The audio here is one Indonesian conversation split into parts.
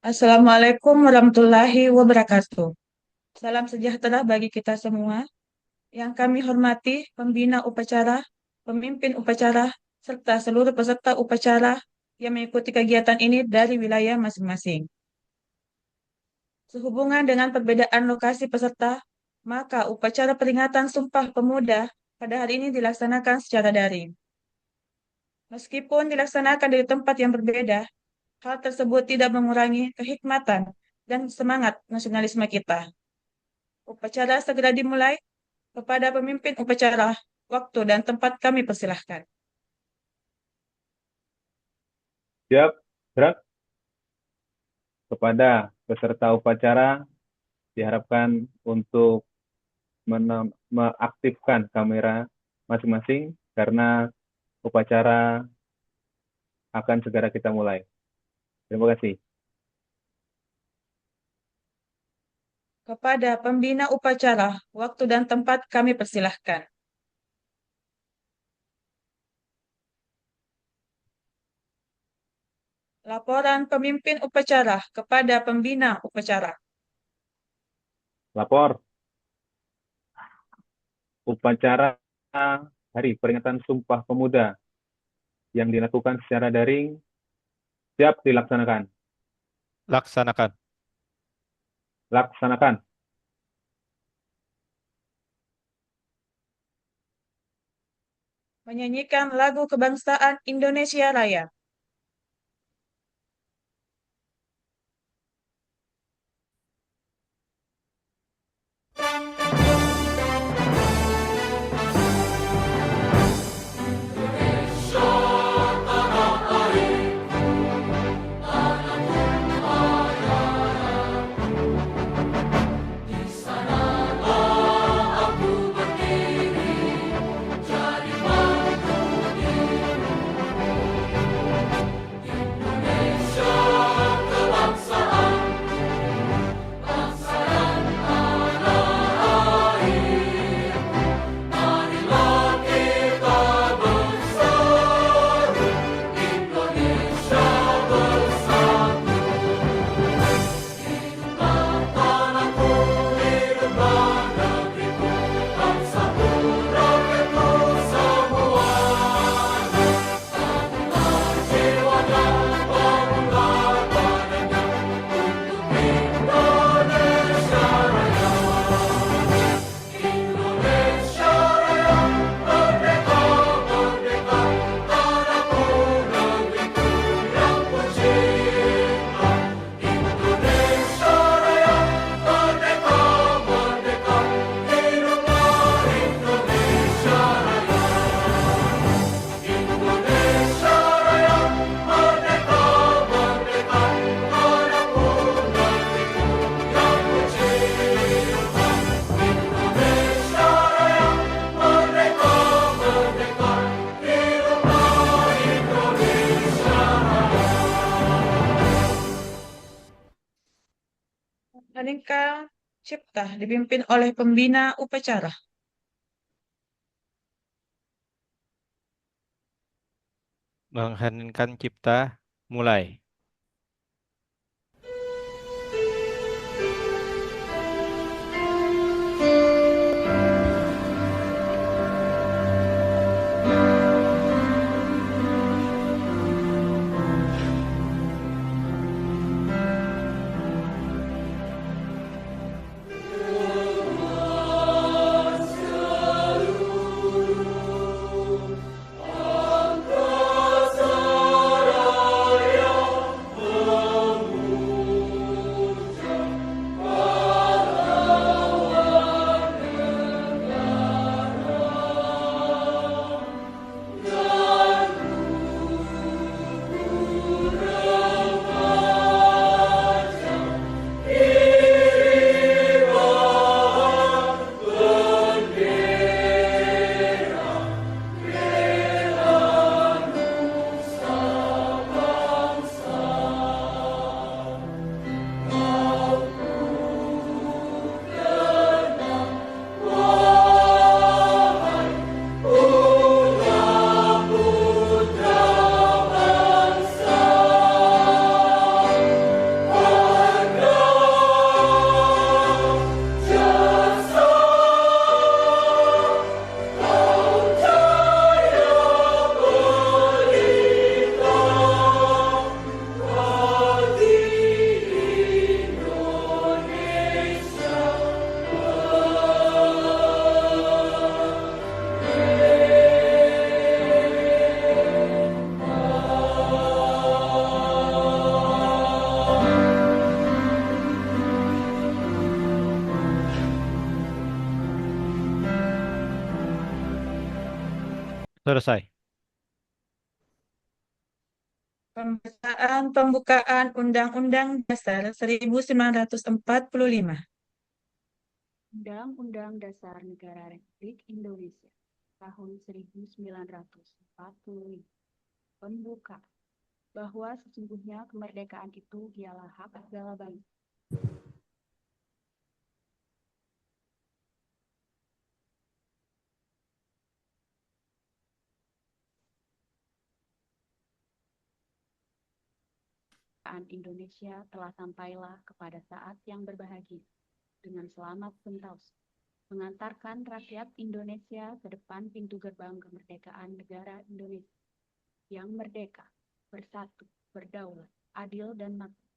Assalamualaikum warahmatullahi wabarakatuh. Salam sejahtera bagi kita semua. Yang kami hormati pembina upacara, pemimpin upacara, serta seluruh peserta upacara yang mengikuti kegiatan ini dari wilayah masing-masing. Sehubungan dengan perbedaan lokasi peserta, maka upacara peringatan Sumpah Pemuda pada hari ini dilaksanakan secara daring. Meskipun dilaksanakan dari tempat yang berbeda, hal tersebut tidak mengurangi kehikmatan dan semangat nasionalisme kita. Upacara segera dimulai. Kepada pemimpin upacara, waktu dan tempat kami persilahkan. Siap, gerak. Kepada peserta upacara diharapkan untuk mengaktifkan kamera masing-masing karena upacara akan segera kita mulai. Terima kasih. Kepada pembina upacara, waktu dan tempat kami persilahkan. Laporan pemimpin upacara kepada pembina upacara. Lapor. Upacara Hari Peringatan Sumpah Pemuda yang dilakukan secara daring siap dilaksanakan. Laksanakan. Laksanakan. Menyanyikan lagu kebangsaan Indonesia Raya. Hening Cipta dipimpin oleh pembina upacara. Mengheningkan cipta, mulai. Selesai. Pembacaan pembukaan Undang-Undang Dasar 1945. Undang-Undang Dasar Negara Republik Indonesia tahun 1945. Pembuka bahwa sesungguhnya kemerdekaan itu ialah hak segala bangsa. Indonesia telah sampailah kepada saat yang berbahagia dengan selamat sentosa, mengantarkan rakyat Indonesia ke depan pintu gerbang kemerdekaan negara Indonesia yang merdeka, bersatu, berdaulat, adil dan makmur,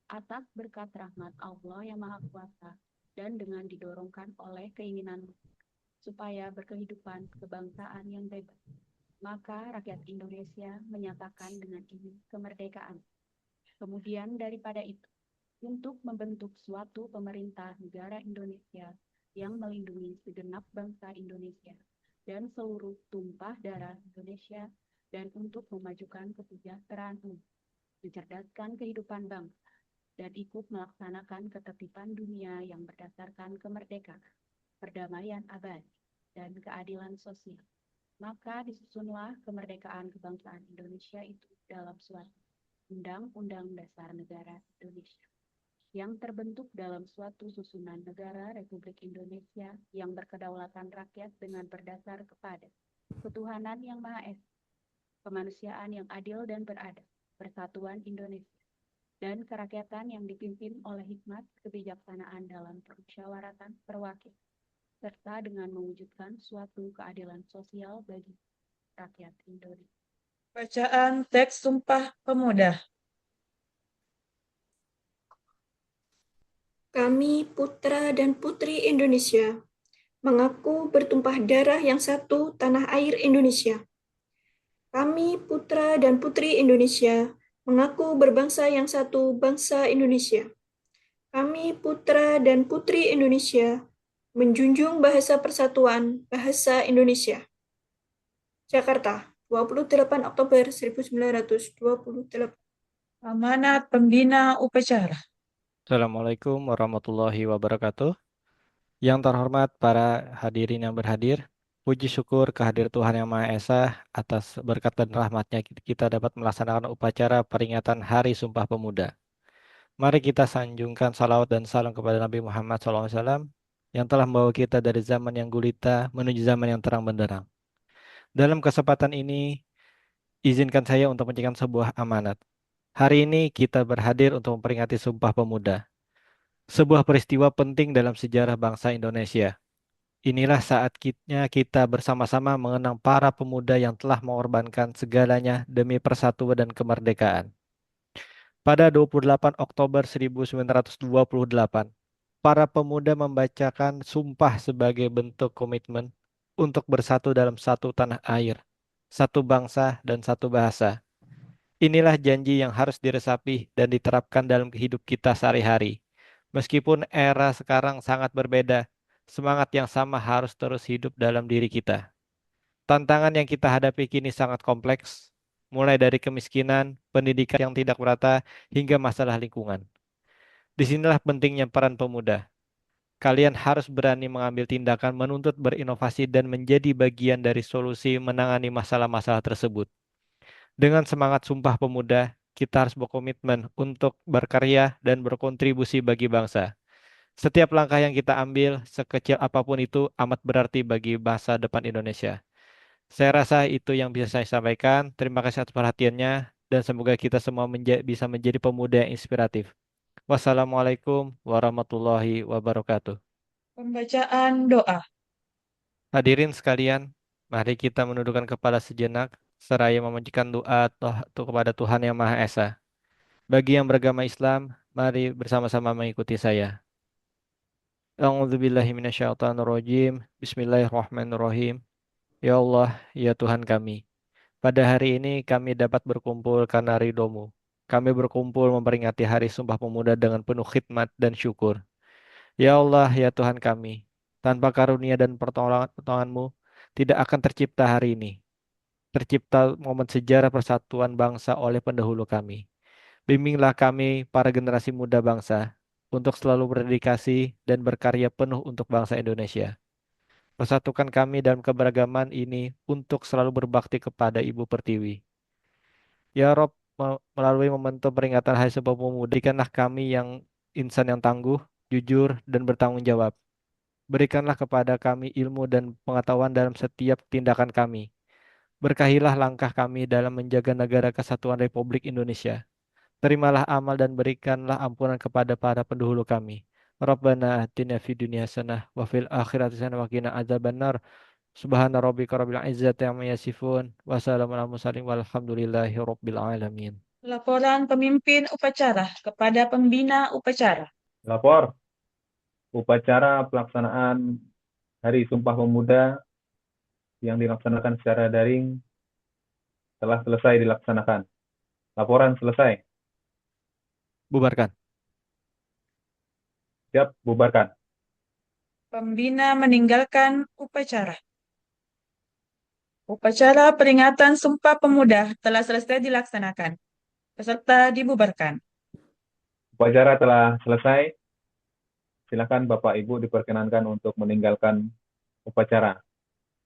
atas berkat rahmat Allah yang Maha Kuasa dan dengan didorongkan oleh keinginan supaya berkehidupan kebangsaan yang bebas. Maka rakyat Indonesia menyatakan dengan ini kemerdekaan. Kemudian daripada itu, untuk membentuk suatu pemerintah negara Indonesia yang melindungi segenap bangsa Indonesia dan seluruh tumpah darah Indonesia dan untuk memajukan kesejahteraan umum, mencerdaskan kehidupan bangsa, dan ikut melaksanakan ketertiban dunia yang berdasarkan kemerdekaan, perdamaian abadi, dan keadilan sosial. Maka disusunlah kemerdekaan kebangsaan Indonesia itu dalam suatu Undang-Undang Dasar Negara Indonesia yang terbentuk dalam suatu susunan negara Republik Indonesia yang berkedaulatan rakyat dengan berdasar kepada ketuhanan yang Maha Esa, kemanusiaan yang adil dan beradab, persatuan Indonesia, dan kerakyatan yang dipimpin oleh hikmat kebijaksanaan dalam permusyawaratan perwakilan, serta dengan mewujudkan suatu keadilan sosial bagi rakyat Indonesia. Bacaan teks Sumpah Pemuda. Kami, putra dan putri Indonesia, mengaku bertumpah darah yang satu tanah air Indonesia. Kami, putra dan putri Indonesia, mengaku berbangsa yang satu bangsa Indonesia. Kami, putra dan putri Indonesia, menjunjung bahasa persatuan bahasa Indonesia. Jakarta, 28 Oktober 1928. Amanat Pembina Upacara. Assalamualaikum warahmatullahi wabarakatuh. Yang terhormat para hadirin yang berhadir, puji syukur kehadirat Tuhan Yang Maha Esa atas berkat dan rahmatnya kita dapat melaksanakan upacara peringatan Hari Sumpah Pemuda. Mari kita sanjungkan salawat dan salam kepada Nabi Muhammad SAW yang telah membawa kita dari zaman yang gulita menuju zaman yang terang benderang. Dalam kesempatan ini, izinkan saya untuk menyampaikan sebuah amanat. Hari ini kita berhadir untuk memperingati Sumpah Pemuda, sebuah peristiwa penting dalam sejarah bangsa Indonesia. Inilah saatnya kita bersama-sama mengenang para pemuda yang telah mengorbankan segalanya demi persatuan dan kemerdekaan. Pada 28 Oktober 1928, para pemuda membacakan sumpah sebagai bentuk komitmen untuk bersatu dalam satu tanah air, satu bangsa, dan satu bahasa. Inilah janji yang harus diresapi dan diterapkan dalam hidup kita sehari-hari. Meskipun era sekarang sangat berbeda, semangat yang sama harus terus hidup dalam diri kita. Tantangan yang kita hadapi kini sangat kompleks, mulai dari kemiskinan, pendidikan yang tidak merata, hingga masalah lingkungan. Disinilah pentingnya peran pemuda. Kalian harus berani mengambil tindakan menuntut berinovasi dan menjadi bagian dari solusi menangani masalah-masalah tersebut. Dengan semangat Sumpah Pemuda, kita harus berkomitmen untuk berkarya dan berkontribusi bagi bangsa. Setiap langkah yang kita ambil, sekecil apapun itu, amat berarti bagi masa depan Indonesia. Saya rasa itu yang bisa saya sampaikan. Terima kasih atas perhatiannya, dan semoga kita semua bisa menjadi pemuda yang inspiratif. Wassalamualaikum warahmatullahi wabarakatuh. Pembacaan doa. Hadirin sekalian, mari kita menundukkan kepala sejenak, seraya memanjatkan doa kepada Tuhan Yang Maha Esa. Bagi yang beragama Islam, mari bersama-sama mengikuti saya. A'udzubillahiminasyaitonirrajim. Bismillahirrahmanirrahim. Ya Allah, ya Tuhan kami. Pada hari ini kami dapat berkumpul karena ridho-Mu. Kami berkumpul memperingati Hari Sumpah Pemuda dengan penuh khidmat dan syukur. Ya Allah, ya Tuhan kami. Tanpa karunia dan pertolongan-Mu, tidak akan tercipta hari ini. tercipta momen sejarah persatuan bangsa oleh pendahulu kami. Bimbinglah kami, para generasi muda bangsa, untuk selalu berdedikasi dan berkarya penuh untuk bangsa Indonesia. Persatukan kami dalam keberagaman ini untuk selalu berbakti kepada Ibu Pertiwi. Ya Rob, melalui momentum peringatan Hari Sumpah Pemuda, berikanlah kami yang insan yang tangguh, jujur, dan bertanggung jawab. Berikanlah kepada kami ilmu dan pengetahuan dalam setiap tindakan kami. Berkahilah langkah kami dalam menjaga negara kesatuan Republik Indonesia. Terimalah amal dan berikanlah ampunan kepada para pendahulu kami. Rabbana atina fid dunya hasanah wa fil akhirati hasanah wa qina adzabannar. Subhana rabbika rabbil izzati amma yasifun wa salamun alal mursalin walhamdulillahi rabbil alamin. Laporan pemimpin upacara kepada pembina upacara. Lapor, upacara pelaksanaan Hari Sumpah Pemuda yang dilaksanakan secara daring telah selesai dilaksanakan. Laporan selesai. Bubarkan. Siap, bubarkan. Pembina meninggalkan upacara. Upacara peringatan Sumpah Pemuda telah selesai dilaksanakan. Peserta dibubarkan. Upacara telah selesai. Silakan Bapak Ibu diperkenankan untuk meninggalkan upacara.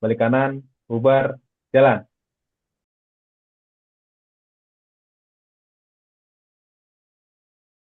Balik kanan, bubar, jalan.